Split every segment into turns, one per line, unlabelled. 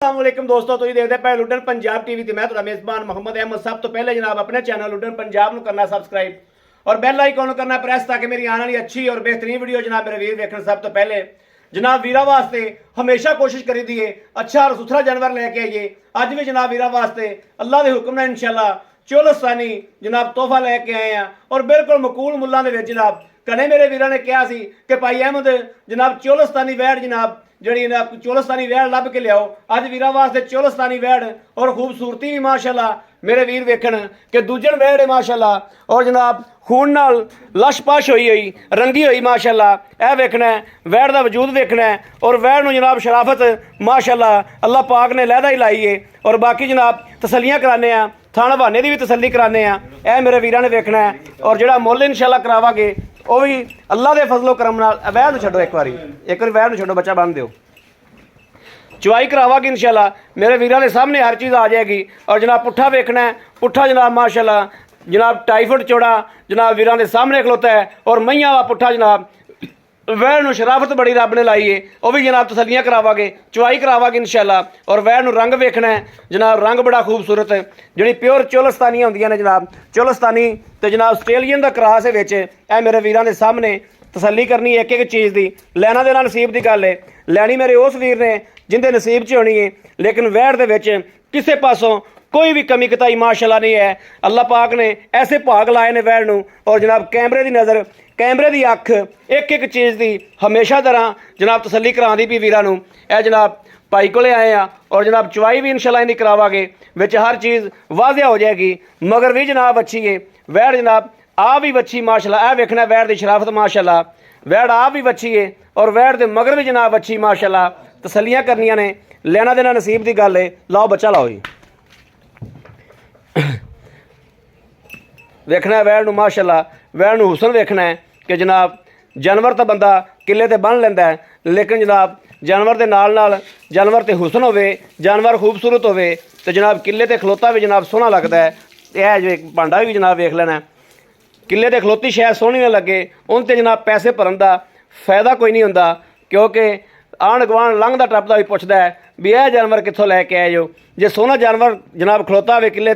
अस्सलामुअलैकुम दोस्तों, ਤੁਸੀਂ ਦੇਖਦੇ ਪਏ ਲੁੱਡਨ ਪੰਜਾਬ ਟੀਵੀ ਤੇ ਮੈਂ ਤੁਹਾਡਾ ਮੇਜ਼ਬਾਨ ਮੁਹੰਮਦ ਅਹਿਮਦ। ਸਭ ਤੋਂ ਪਹਿਲੇ ਜਨਾਬ ਆਪਣੇ ਚੈਨਲ ਲੁੱਡਨ ਪੰਜਾਬ ਨੂੰ ਕਰਨਾ ਸਬਸਕ੍ਰਾइब और बेल आइकन ਨੂੰ ਕਰਨਾ ਪ੍ਰੈਸ ताकि मेरी आने वाली अच्छी और बेहतरीन वीडियो जनाब मेरे वीर देखने। सब तो पहले जनाब वीरा वास्ते हमेशा कोशिश करी दी है अच्छा और सुथरा जानवर लेके आइए। अज भी जनाब वीरा वास्ते अल्लाह के हुक्म नाल इंशाअल्लाह चोलस्तानी जनाब तोहफा लैके आए हैं और बिल्कुल मकूल मुल्लां दे विच जनाब कने मेरे वीरां ने कहा सी कि भाई अहमद जनाब चोलस्तानी वैड़ जनाब जी चोलस्तानी वैड़ लभ के लियाओ। अज वीरा वास्ते चोलस्तानी वैड़ और खूबसूरती भी माशाअल्लाह मेरे वीर वेखण कि दूजन वैड़ है माशाअल्लाह और जनाब खून नाल लश पश हुई रंगी हुई माशाअल्लाह। यह वेखना है वैड़ का वजूद वेखना है और वैड़ नूं जनाब शराफत माशाअल्लाह अल्लाह पाक ने लहदा ही लाई है। और बाकी जनाब तसलियां कराने आ थान बहाने की भी तसली कराने आ। यह मेरे वीरां ने वेखना है और जिहड़ा मुल इंशाअल्लाह करावांगे वह भी अल्लाह के फजलो करम नाल। वैड़ नूं छड्डो एक बारी वैड़ नूं छड्डो बच्चा बन दिओ चवाई करावांगे इंशाअल्लाह मेरे वीरां के सामने हर चीज़ आ जाएगी। और जनाब पुट्ठा वेखना है पुट्ठा जनाब माशाअल्लाह जनाब 2.5 फुट चौड़ा जनाब वीरां के सामने खलोता है और मैयां वा पुट्ठा जनाब वैड़ नूं शराफत बड़ी रब ने लाई है वह भी जनाब तसलियां करावांगे चवाई करावांगे इंशाअल्लाह। और वैड़ नूं रंग वेखना है जनाब रंग बड़ा खूबसूरत है जिहड़ी प्योर चोलस्तानियां होंदियां ने जनाब चोलस्तानी ते जनाब आस्ट्रेलियन दा क्रास है विच। ए मेरे वीरां दे सामने तसल्ली करनी एक एक चीज़ की लैना देना नसीब की गल है। लैनी मेरे उस वीर ने जिंदे नसीब च होनी है लेकिन वैड़ दे विच किसी पासों कोई भी कमी कताई माशाअल्लाह नहीं है। अल्लाह पाक ने ऐसे भाग लाए ने वैड़ नूं और जनाब कैमरे की नज़र कैमरे की अख एक एक चीज़ की हमेशा तरह जनाब तसल्ली करांदी पई वीरां नूं। ए जनाब भाई कोले आए हैं और जनाब चवाई भी इंशाअल्लाह इन्हीं करावांगे विच हर चीज़ वाजिया हो जाएगी। मगर भी जनाब अच्छी है वैड़ जनाब आ भी बच्ची माशाअल्लाह। ए वेखना वैड़ की शराफत माशाअल्लाह वैड़ आ भी बच्ची है और वैड़ के मगर भी जनाब अच्छी माशाअल्लाह तसलियां करनियां ने लेना देना नसीब की गल है। लाओ बच्चा लाओ जी वेखना है वैड़ नूं माशाअल्लाह वैड़ नूं हुसन वेखना है कि जनाब जानवर तो बंदा किले ते बन लैंदा है लेकिन जनाब जानवर के नाल नाल जानवर ते हुसन होवे जानवर खूबसूरत होवे तो जनाब किले ते खलोता भी जनाब सोहना लगता है। यह जो भांडा भी जनाब वेख लेना किले ते खलोती शायद सोहनी ना लगे उन ते जनाब पैसे भरन का फायदा कोई नहीं हुंदा क्योंकि आंढ गुआंढ लंघदा टपदा भी पुछदा है भी यह जानवर कित्थों लैके आए हो। जे सोहना जानवर जनाब खलोता होवे किले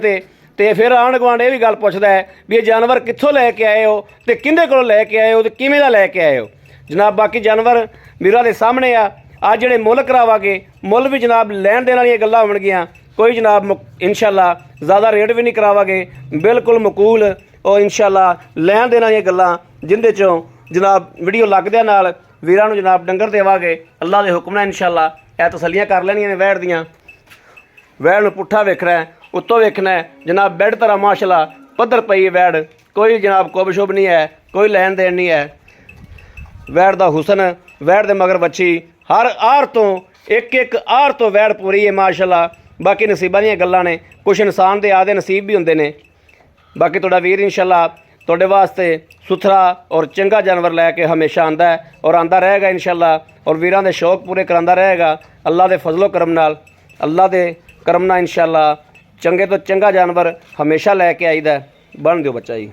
ते फिर आंढ गुआंढ ये भी गल पुछदा है भी ये जानवर कित्थों लैके आए हो तो किंदे कोलों लैके आए हो तो किवें दा लैके आए हो। जनाब बाकी जानवर वीरां दे सामने आ अज जिहड़े मुल करावांगे मुल भी जनाब लैण देण वालीआं गल्लां होणगीआं कोई जनाब इंशाअल्लाह ज़्यादा रेट भी नहीं करावांगे बिल्कुल मकूल और इंशाअल्लाह लैण देण वालीआं गल्लां जिंदे चों जनाब वीडियो लगदिआं नाल वीरां नूं जनाब डंगर देवांगे अल्लाह के हुक्म नाल इंशाअल्लाह। यह तसलियां कर लैणियां ने वैड़ दियां वैड़ नूं पुट्ठा वेखना है उत्तों वेखना है जनाब बेड तरह माशाअल्लाह पद्धर पई वैड़ कोई जनाब कुब शुभ नहीं है कोई लैन देन नहीं है। वैड़ का हुसन वैड़ दे मगर बच्ची हर आर तो एक एक आर तो वैड़ पूरी है माशाअल्लाह। बाकी नसीबां दीयां गल्लां ने कुछ इंसान दे आदे नसीब भी हुंदे ने। बाकी तुहाडा वीर इंशाअल्लाह तुहाडे वास्ते सुथरा और चंगा जानवर लैके हमेशा आंदा है और आंदा रहेगा इंशाअल्लाह और वीरां दे शौक पूरे करांदा रहेगा अल्लाह दे फजलो करम नाल। अल्लाह दे करम नाल इंशाअल्लाह चंगे तो चंगा जानवर हमेशा लैके आईदा। बन दिओ बच्चा जी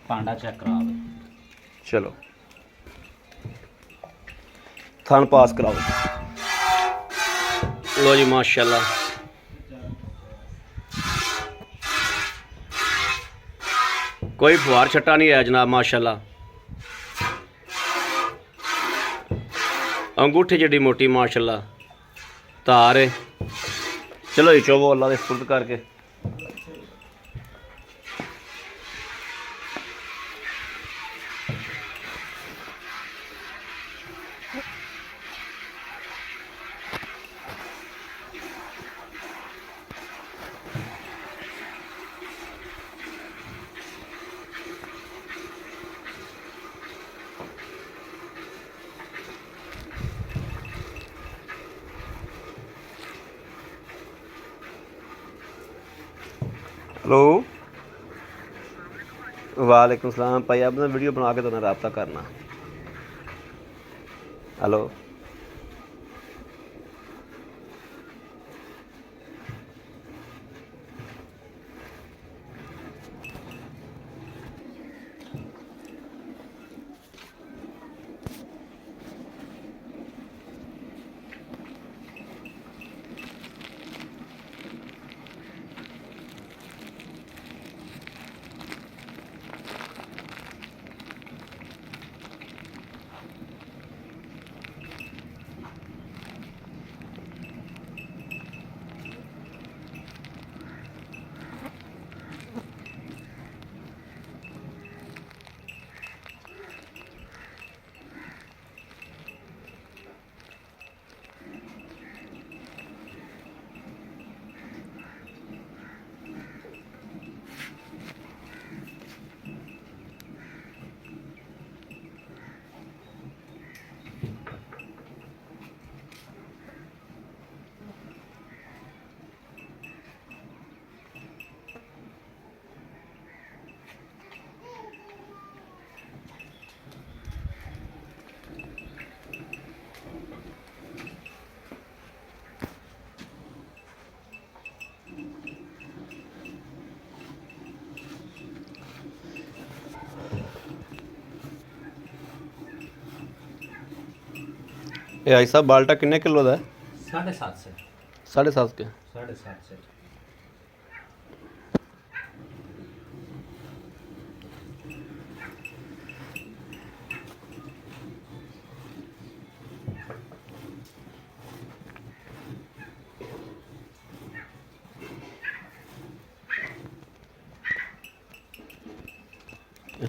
पांडा चेक कराओ
चलो थान पास कराओ लो जी माशाअल्लाह। कोई फुहार छट्टा नहीं है जनाब माशाअल्लाह। अंगूठी जिड्डी मोटी माशाअल्लाह धार है। चलो जी चोवो अल्लाह दे सुपुर्द करके हेलो वालेकुम सलाम भाई अपना वीडियो बना के तो रब्ता करना। हेलो ਇਹ ਆਈ ਸਾਹਿਬ ਬਾਲਟਾ ਕਿੰਨੇ ਕਿਲੋ ਦਾ ਹੈ?
7.5
7.5 के
7.5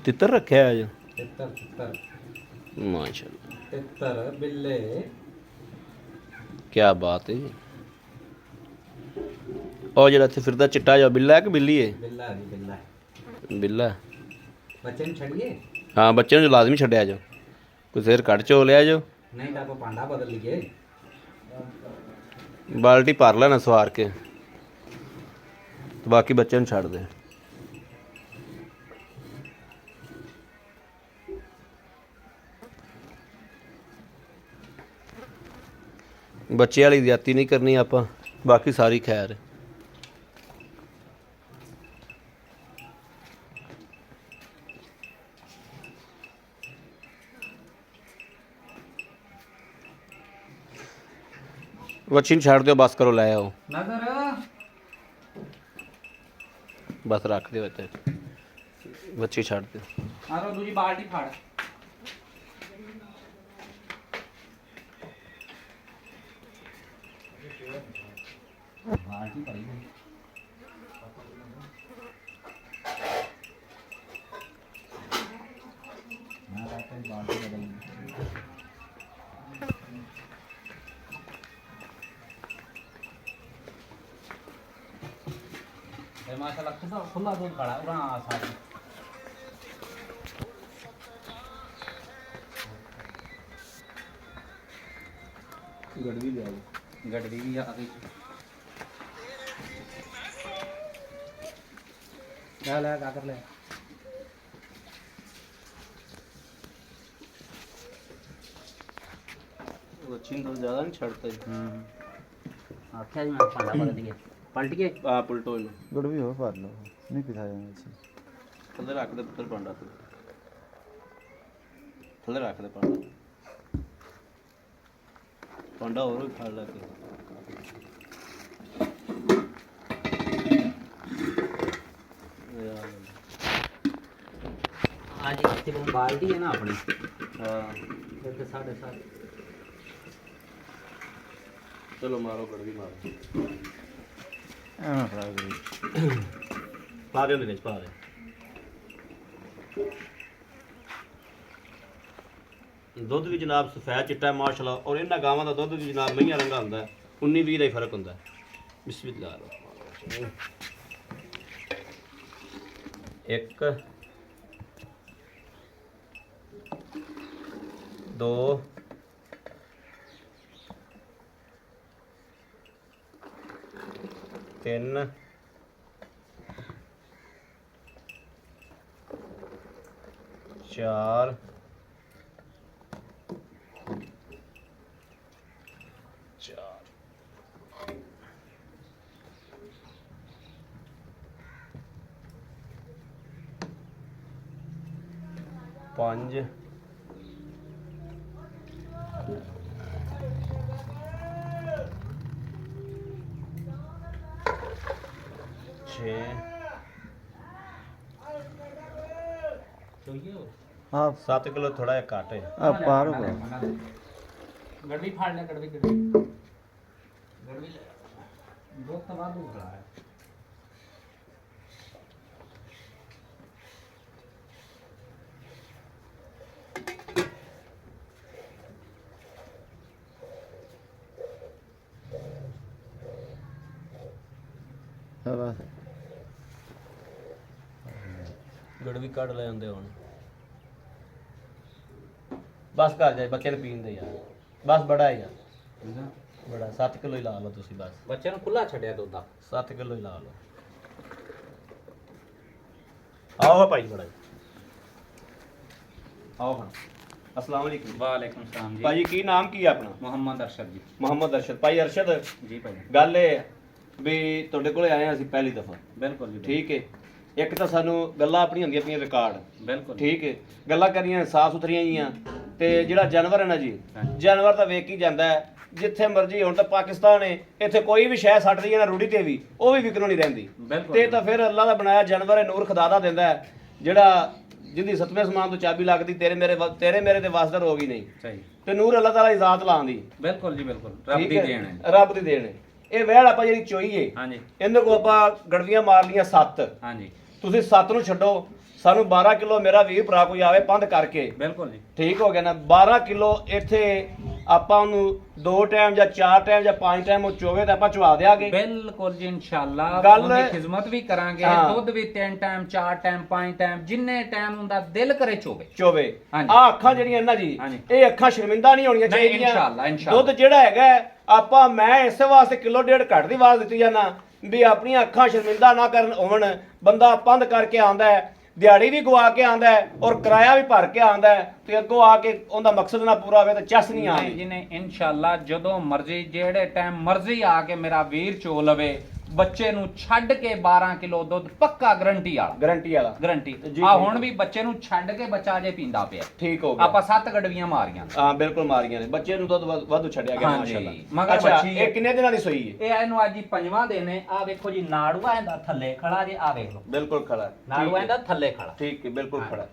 तितर रखे है आज
तितर
माशाल्लाह
तितर बिल्ले
क्या बात है और जरा इत्थे फिरदा चिट्टा जा बिल्ला है कि बिल्ली है?
बिल्ला है बिल्ला
बिल्ला
बच्चे ने छड़िए
हाँ बच्चे जो लाजमी छड्या जो कोई सिर कट चो लिया जो
नहीं तो आप पांडा बदल लिए
बाल्टी भर लेना सवार के तो बाकी बच्चे छड़ दे बच्चे वाली ज्यादती नहीं करनी आप बाकी सारी खैर बच्ची छड़ दो बस करो लै आओ
नजर
बस रख दो इत्थे बच्ची छड़ दो
आरो दूजी बाल्टी फाड़ बाल्टी पड़ी है ना बाल्टी बदल माशाल्लाह खुला दूध खड़ा है वहाँ साथ
गड़वी ले
गडवी भी आ गई ले क्या कर ले
बच्ची तो ज़्यादा नहीं छड़ते
आख्या जी मैं पांडा बदल दिए पलट के
पुलटो
गड़वी हो पार लो नहीं पिता जाना
थले रख दे पुत्र पांडा थले रख दे पांडा पांडा और भी फाड़ लगे
आज एक बाल्टी है ना अपनी
हाँ
तो 7.5
चलो मारो गड़वी मारो पा दे दिनेश पा दे दुध भी जनाब सफेद चिट्टा माशाल्लाह और इन्हां गावां दा दुध भी जनाब मईयां रंगा हुंदा 19-20 दा ही फर्क हुंदा बिस्मिल्लाह एक दो तीन चार पांच
हाँ
7 किलो थोड़ा एक काट है
अब पार हो
गड़वी फाड़ ले गड़वी गड़वी दो तवा दूध खड़ा है
गड़वी कट ले आंदे हुण बस कर जाए बच्चे ने पीन दे यार बस बड़ा है यार बड़ा 7 किलो ही ला लो तुसी बस
बच्चे ने खुला छड़िया दुध दा
7 किलो ही ला लो आओ भाई बड़ा आओ हाँ अस्सलाम वालेकुम
वालेकुम सलाम जी
भाई की नाम की है अपना
मोहम्मद अरशद जी
मोहम्मद अरशद भाई अरशद
जी भाई
गल भी ਤੁਹਾਡੇ ਕੋਲੇ ਆਏ ਹਾਂ ਅਸੀਂ ਪਹਿਲੀ ਦਫਾ
बिल्कुल जी
ਠੀਕ ਹੈ ਇੱਕ ਤਾਂ ਸਾਨੂੰ ਗੱਲਾਂ ਆਪਣੀਆਂ ਹੁੰਦੀਆਂ ਪਈਆਂ ਰਿਕਾਰਡ
बिल्कुल
ਠੀਕ ਹੈ ਗੱਲਾਂ ਕਰੀਆਂ ਸਾਫ ਸੁਥਰੀਆਂ ਜੀਆਂ ਤੇ ਜਿਹੜਾ ਜਾਨਵਰ ਹੈ ਨਾ ਜੀ,
ਹਾਂਜੀ।
ਜਾਨਵਰ ਤਾਂ ਵੇਖ ਹੀ ਜਾਂਦਾ ਹੈ ਜਿੱਥੇ ਮਰਜ਼ੀ। ਹੁਣ ਤਾਂ ਪਾਕਿਸਤਾਨ ਹੈ, ਇੱਥੇ ਕੋਈ ਵੀ ਸ਼ੈ ਸੱਟਦੀ ਹੈ ਨਾ ਰੂੜੀ ਤੇ ਵੀ, ਉਹ ਵੀ ਵਿਕਣੋਂ ਨਹੀਂ ਰਹਿੰਦੀ।
ਬਿਲਕੁਲ।
ਤੇ ਤਾਂ ਫਿਰ ਅੱਲਾ ਦਾ ਬਣਾਇਆ ਜਾਨਵਰ ਹੈ, ਨੂਰ ਖੁਦਾ ਦਾ ਦਿੰਦਾ ਹੈ, ਜਿਹੜਾ ਜਿਹਦੀ ਸਤਵੇਂ ਸਮਾਨ ਤੋਂ ਚਾਬੀ ਲੱਗਦੀ, ਤੇਰੇ ਮੇਰੇ ਤੇ ਵਾਸਦਰ ਹੋ ਗਈ ਨਹੀਂ।
ਸਹੀ।
ਤੇ ਨੂਰ ਅੱਲਾ ਤਾਲਾ ਦੀ ਜ਼ਾਤ ਲਾਉਂਦੀ।
ਬਿਲਕੁਲ ਜੀ ਬਿਲकुल, ਰੱਬ
ਠੀਕ
ਦੀ
ਹੈ?
ਦੇਣ ਹੈ।
ਰੱਬ ਦੀ ਦੇਣ ਹੈ। ਇਹ ਵਹਿੜ ਆਪਾਂ ਜਿਹੜੀ ਚੋਈਏ,
ਹਾਂਜੀ
ਇਹਦੇ ਕੋਲ ਆਪਾਂ ਗੜਵੀਆਂ ਮਾਰ ਲੀਆਂ 7।
ਹਾਂਜੀ
ਤੁਸੀਂ 7 ਨੂੰ ਛੱਡੋ, ਸਾਨੂੰ 12 ਕਿਲੋ ਮੇਰਾ ਵੀਰ ਭਰਾ ਕੋਈ ਆਵੇ ਪੰਧ ਕਰਕੇ,
ਬਿਲਕੁਲ ਜੀ।
ਠੀਕ ਹੋ ਗਿਆ ਨਾ। 12 ਕਿਲੋ ਇੱਥੇ ਆਪਾਂ ਉਹਨੂੰ 2 ਟਾਈਮ ਜਾਂ 4 ਟਾਈਮ ਜਾਂ 5 ਟਾਈਮ ਉਹ ਚੋਵੇ ਤਾਂ ਆਪਾਂ ਚਵਾ ਦਿਆਂਗੇ।
ਬਿਲਕੁਲ ਜੀ ਇਨਸ਼ਾਅੱਲਾ
ਗੱਲ-
ਉਹਦੀ ਖਿਦਮਤ ਵੀ ਕਰਾਂਗੇ।
ਹਾਂ।
ਦੁੱਧ ਵੀ 3 ਟਾਈਮ 4 ਟਾਈਮ 5 ਟਾਈਮ ਜਿੰਨੇ ਟਾਈਮ ਹੁੰਦਾ ਦਿਲ ਕਰੇ
ਚੋਵੇ।
ਹਾਂਜੀ।
ਆ ਅੱਖਾਂ ਜਿਹੜੀਆਂ ਨਾ ਜੀ,
ਹਾਂਜੀ।
ਇਹ ਅੱਖਾਂ ਸ਼ਰਮਿੰਦਾ ਨਹੀਂ ਹੋਣੀਆਂ
ਨਹੀਂ,
ਚਾਹੀਦੀਆਂ।
ਇਨਸ਼ਾਅੱਲਾ।
ਦੁੱਧ ਜਿਹੜਾ ਹੈਗਾ ਆਪਾਂ, ਮੈਂ ਇਸੇ ਵਾਸਤੇ ਕਿਲੋ ਡੇਢ ਘੱਟ ਦੀ ਆਵਾਜ਼ ਦਿੱਤੀ ਜਾਣਾ ਵੀ ਆਪਣੀਆਂ ਅੱਖਾਂ ਸ਼ਰਮਿੰਦਾ ਨਾ ਕਰਨ ਹੋਣ। ਬੰਦਾ ਪੰਧ ਕਰਕੇ ਆਉਂਦਾ ਹੈ, ਦਿਹਾੜੀ ਵੀ ਗਵਾ ਕੇ ਆਉਂਦਾ ਹੈ ਔਰ ਕਿਰਾਇਆ ਵੀ ਭਰ ਕੇ ਆਉਂਦਾ ਹੈ, ਤੇ ਅੱਗੋਂ ਆ ਕੇ ਉਹਦਾ ਮਕਸਦ ਨਾ ਪੂਰਾ ਹੋਵੇ ਤਾਂ ਚੱਸ ਨਹੀਂ ਆਉਂਦੀ।
ਜੀ ਨਹੀਂ ਇਨਸ਼ਾਅੱਲਾ, ਜਦੋਂ ਮਰਜ਼ੀ ਜਿਹੜੇ ਟਾਈਮ ਮਰਜ਼ੀ ਆ ਕੇ ਮੇਰਾ ਵੀਰ ਚੋ ਲਵੇ। ਬੱਚੇ ਨੂੰ ਛੱਡ ਕੇ 12 ਕਿਲੋ ਦੁੱਧ ਪੱਕਾ ਗਰੰਟੀ ਵਾਲਾ। ਗਰੰਟੀ
ਜੀ,
ਆ
ਜੀ।
ਹੁਣ ਵੀ ਬੱਚੇ ਨੂੰ ਛੱਡ ਕੇ ਬੱਚਾ ਅਜੇ ਪੀਂਦਾ ਪਿਆ।
ਠੀਕ ਹੋ ਗਿਆ।
ਆਪਾਂ 7 ਗੜਵੀਆਂ ਮਾਰੀਆਂ।
ਹਾਂ ਬਿਲਕੁਲ ਮਾਰੀਆਂ ਨੇ, ਬੱਚੇ ਨੂੰ ਦੁੱਧ ਵਾਧੂ ਛੱਡਿਆ ਗਿਆ
ਹਾਂਜੀ।
ਮਾਸ਼ਾਅੱਲਾ।
ਮਗਰ
ਅੱਛਾ,
ਬੱਚੀ ਹੈ।
ਇਹ ਕਿੰਨੇ ਦਿਨਾਂ ਦੀ ਸੂਈ ਹੈ?
ਇਹ ਇਹਨੂੰ ਅੱਜ ਹੀ 5ਵਾਂ ਦਿਨ ਹੈ। ਆ ਵੇਖੋ ਜੀ, ਨਾੜੂਆ ਇਹਦਾ ਥੱਲੇ ਖੜਾ ਜੇ, ਆ ਵੇਖ ਲਓ
ਬਿਲਕੁਲ ਖੜਾ ਹੈ।
ਨਾੜੂਆ ਇਹਦਾ ਥੱਲੇ ਖੜਾ।
ਠੀਕ ਹੈ, ਬਿਲਕੁਲ ਖੜਾ ਹੈ।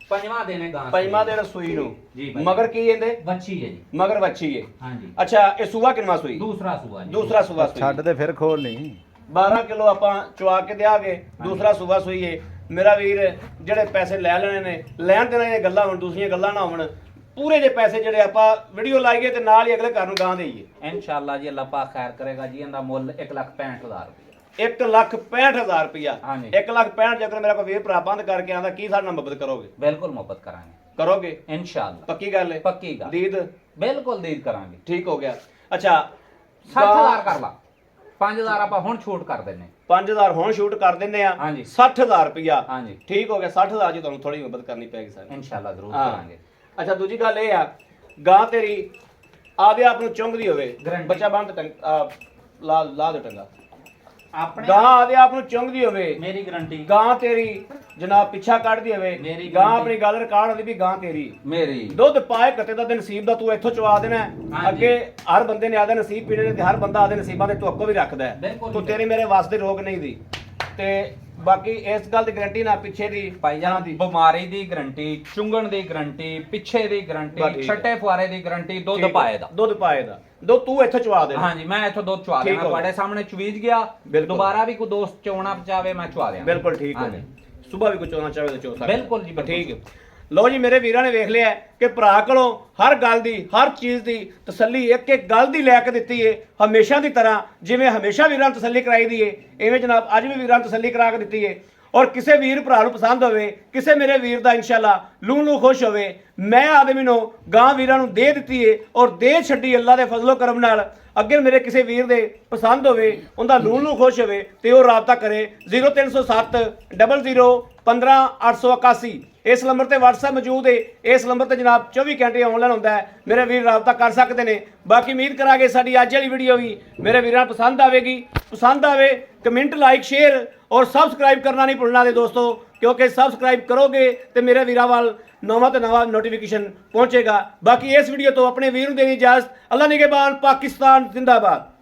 5ਵਾਂ ਦਿਨ ਹੈ ਗਾਂ।
5ਵਾਂ ਦਿਨ ਸੂਈ ਨੂੰ।
ਜੀ ਭਾਈ।
ਮਗਰ ਕੀ ਇਹਦੇ?
ਬੱਚੀ ਹੈ ਜੀ।
ਮਗਰ ਵੱਛੀ ਹੈ।
ਹਾਂਜੀ।
ਅੱਛਾ, ਇਹ ਸੂਆ ਕਿੰਨਾ ਸੂਈ?
ਦੂਸਰਾ ਸੂਆ ਜੀ।
ਦੂਸਰਾ ਸੂਆ ਸੂਈ।
ਛੱਡ ਦੇ ਫਿਰ ਖੋਲ ਨਹੀਂ।
12 ਕਿਲੋ ਆਪਾਂ ਚਵਾ ਕੇ ਦਿਆਂਗੇ। ਦੂਸਰਾ ਸੂਆ ਸੂਈ ਹੈ। ਮੇਰਾ ਵੀਰ ਜਿਹੜੇ ਪੈਸੇ ਲੈ ਲੈਣੇ ਨੇ, ਲੈਣ ਦੇਣਾ ਇਹ ਗੱਲਾਂ ਹੁਣ ਦੂਸਰੀਆਂ ਗੱਲਾਂ ਨਾ ਹੋਣ। ਪੂਰੇ ਜੇ ਪੈਸੇ ਜਿਹੜੇ ਆਪਾਂ ਵੀਡੀਓ ਲਾਈਏ ਤੇ ਨਾਲ ਹੀ ਅਗਲੇ ਘਰ ਨੂੰ ਗਾਂ ਦੇਈਏ।
ਇਨਸ਼ਾਅੱਲਾ ਜੀ, ਅੱਲਾਹ ਪਾਕ ਖੈਰ ਕਰੇਗਾ ਜੀ। ਇਹਦਾ ਮੁੱਲ 1,65,000 ਰੁਪਏ।
1,65,000 ਰੁਪਇਆ।
ਹਾਂਜੀ।
1,65,000 ਜੇਕਰ ਮੇਰਾ ਕੋਈ ਵੀਰ ਭਰਾ ਬੰਦ ਕਰਕੇ ਆਂਦਾ, ਕੀ ਸਾਡੇ ਨਾਲ ਮਦਦ ਕਰੋਗੇ?
ਬਿਲਕੁਲ ਮੁਹੱਬਤ ਕਰਾਂਗੇ।
ਕਰੋਗੇ?
ਇਨਸ਼ਾਅੱਲਾ
ਪੱਕੀ ਗੱਲ ਹੈ?
ਪੱਕੀ ਗੱਲ।
ਦੀਦ?
ਬਿਲਕੁਲ ਦੀਦ ਕਰਾਂਗੇ।
ਠੀਕ ਹੋ ਗਿਆ। ਅੱਛਾ,
60,000 ਕਰ ਲਾ। 5,000 ਆਪਾਂ ਹੁਣ ਛੋਟ ਕਰ ਦਿੰਨੇ।
5,000 ਹੁਣ ਸ਼ੂਟ ਕਰ ਦਿੰਨੇ ਆ।
ਹਾਂਜੀ।
60,000 ਰੁਪਇਆ।
ਹਾਂਜੀ।
ਠੀਕ ਹੋ ਗਿਆ। 60,000 ਜੀ ਤੁਹਾਨੂੰ ਥੋੜੀ ਮਦਦ ਕਰਨੀ ਪੈਗੀ ਸਾਨੂੰ।
ਇਨਸ਼ਾਅੱਲਾ ਜ਼ਰੂਰ
ਹਾਂ।
ਕਰਾਂਗੇ।
ਅੱਛਾ, ਦੂਜੀ ਗੱਲ ਇਹ ਆ, ਗਾਂ ਤੇਰੀ ਆਦੇ ਆਪ ਨੂੰ ਚੁੰਗਦੀ ਹੋਵੇ,
Guarantee।
ਬੱਚਾ ਬੰਦ ਲਾ ਦੇ ਟੰਗਾ।
ਆਪਣੇ
ਗਾਂ ਆਦੇ ਆਪ ਨੂੰ ਚੁੰਗਦੀ ਹੋਵੇ,
ਮੇਰੀ ਗਰੰਟੀ।
ਗਾਂ ਤੇਰੀ ਜਨਾਬ ਪਿੱਛਾ ਕੱਢਦੀ ਹੋਵੇ,
ਮੇਰੀ
ਗਾਂ
guarantee।
ਆਪਣੀ ਗੱਲ ਰਿਕਾਰਡ ਹੁੰਦੀ ਵੀ ਗਾਂ ਤੇਰੀ
ਮੇਰੀ
ਦੁੱਧ ਪਾਏ ਕੱਤੇ ਦਾ ਤੇ ਨਸੀਬ ਦਾ ਤੂੰ ਇੱਥੋਂ ਚਵਾ ਦੇਣਾ ਹੈ।
ਹਾਂਜੀ।
ਅੱਗੇ ਹਰ ਬੰਦੇ ਨੇ ਆਦੇ ਨਸੀਬ ਪੀਣੇ ਨੇ ਤੇ ਹਰ ਬੰਦਾ ਆਦੇ ਨਸੀਬਾਂ ਦੇ ਤੁੱਕ ਵੀ ਰੱਖਦਾ ਹੈ।
ਬਿਲਕੁਲ
ਤੂੰ
ਜੀ।
ਤੇਰੇ ਮੇਰੇ ਵਾਸਤੇ ਰੋਗ ਨਹੀਂ ਦੀ। ਤੇ ਬਾਕੀ ਇਸ ਗੱਲ ਦੀ ਗਾਰੰਟੀ ਨਾ ਪਿੱਛੇ ਦੀ
ਭਾਈ ਜਾਨ
ਦੀ
ਬਿਮਾਰੀ ਦੀ ਗਰੰਟੀ, ਚੁੰਗਣ ਦੀ ਗਰੰਟੀ, ਪਿੱਛੇ ਦੀ
ਬਸ
ਗਰੰਟੀ,
ਠੀਕ ਹੈ।
ਛੱਟੇ ਫੁਆਰੇ ਦੀ ਗਰੰਟੀ, ਦੁੱਧ
ਠੀਕ ਹੈ।
ਪਾਏ ਦਾ।
ਦੁੱਧ ਪਾਏ ਦਾ। ਦੁੱਧ ਤੂੰ ਇੱਥੋਂ ਚਵਾ ਦੇ।
ਹਾਂਜੀ, ਮੈਂ ਇੱਥੋਂ ਦੁੱਧ ਚਵਾ
ਠੀਕ
ਦੇਣਾ।
ਹੋ ਗਿਆ।
ਤੁਹਾਡੇ ਸਾਹਮਣੇ ਚਵੀਜ ਗਿਆ।
ਬਿਲਕੁਲ।
ਦੁਬਾਰਾ ਵੀ ਕੋਈ ਦੋਸਤ ਚੋਣਾ ਪਚਾਵੇ, ਮੈਂ ਚਵਾ ਦਿਆਂ।
ਬਿਲਕੁਲ ਠੀਕ ਹੋ ਗਿਆ। ਸਵੇਰ ਵੀ ਕੁਝ ਹੋਣਾ ਚਾਹੇ ਤਾਂ ਚੋ ਸਕਦਾ।
ਬਿਲਕੁਲ ਜੀ, ਬਿਲਕੁਲ।
ਠੀਕ ਹੈ। ਲੋ ਜੀ, ਮੇਰੇ ਵੀਰਾਂ ਨੇ ਵੇਖ ਲਿਆ ਕਿ ਭਰਾ ਕੋਲੋਂ ਹਰ ਗੱਲ ਦੀ, ਹਰ ਚੀਜ਼ ਦੀ ਤਸੱਲੀ ਇੱਕ ਇੱਕ ਗੱਲ ਦੀ ਲੈ ਕੇ ਦਿੱਤੀ ਏ। ਹਮੇਸ਼ਾ ਦੀ ਤਰ੍ਹਾਂ ਜਿਵੇਂ ਹਮੇਸ਼ਾ ਵੀਰਾਂ ਨੂੰ ਤਸੱਲੀ ਕਰਾਈ ਦੀ ਏ, ਇਵੇਂ ਜਨਾਬ ਅੱਜ ਵੀ ਵੀਰਾਂ ਨੂੰ ਤਸੱਲੀ ਕਰਾ ਕੇ ਦਿੱਤੀ ਏ। ਔਰ ਕਿਸੇ ਵੀਰ ਭਰਾ ਨੂੰ ਪਸੰਦ ਹੋਵੇ, ਕਿਸੇ ਮੇਰੇ ਵੀਰ ਦਾ ਇਨਸ਼ਾਅੱਲਾ ਲੂ ਖੁਸ਼ ਹੋਵੇ, ਮੈਂ ਆਦਮੀ ਨੂੰ ਗਾਂ ਵੀਰਾਂ ਨੂੰ ਦੇ ਦਿੱਤੀ ਏ ਔਰ ਦੇ ਛੱਡੀ ਅੱਲਾ ਦੇ ਫਜ਼ਲੋ ਕਰਮ ਨਾਲ। ਅੱਗੇ ਮੇਰੇ ਕਿਸੇ ਵੀਰ ਦੇ ਪਸੰਦ ਹੋਵੇ, ਉਹਦਾ ਲੂ ਖੁਸ਼ ਹੋਵੇ ਤੇ ਉਹ ਰਾਬਤਾ ਕਰੇ 0307 00 15 881। ਇਸ ਨੰਬਰ ਤੇ WhatsApp ਮੌਜੂਦ ਹੈ। ਇਸ ਨੰਬਰ ਤੇ ਜਨਾਬ 24 ਘੰਟੇ ਆਨਲਾਈਨ ਹੁੰਦਾ ਹੈ। ਮੇਰੇ ਵੀਰ ਰਾਬਤਾ ਕਰ ਸਕਦੇ ਨੇ। ਬਾਕੀ ਉਮੀਦ ਕਰਾਂਗੇ ਸਾਡੀ ਅੱਜ ਵਾਲੀ ਵੀਡੀਓ ਵੀ ਮੇਰੇ ਵੀਰਾਂ ਨੂੰ ਪਸੰਦ ਆਵੇਗੀ। ਪਸੰਦ ਆਵੇ ਕਮੈਂਟ, ਲਾਈਕ, ਸ਼ੇਅਰ ਔਰ ਸਬਸਕ੍ਰਾਈਬ ਕਰਨਾ ਨਹੀਂ ਭੁੱਲਣਾ ਦੇ ਦੋਸਤੋ, ਕਿਉਂਕਿ ਸਬਸਕ੍ਰਾਈਬ ਕਰੋਗੇ ਤੇ ਮੇਰੇ ਵੀਰਾਂ ਵੱਲ ਨਵਾਂ ਤੇ ਨਵਾਂ ਨੋਟੀਫਿਕੇਸ਼ਨ ਪਹੁੰਚੇਗਾ। ਬਾਕੀ ਇਸ ਵੀਡੀਓ ਤੋਂ ਆਪਣੇ ਵੀਰ ਨੂੰ ਦੇਣੀ ਇਜਾਜ਼ਤ। ਅੱਲਾ ਨਿਗਹਿਬਾਨ। ਪਾਕਿਸਤਾਨ ਜ਼ਿੰਦਾਬਾਦ।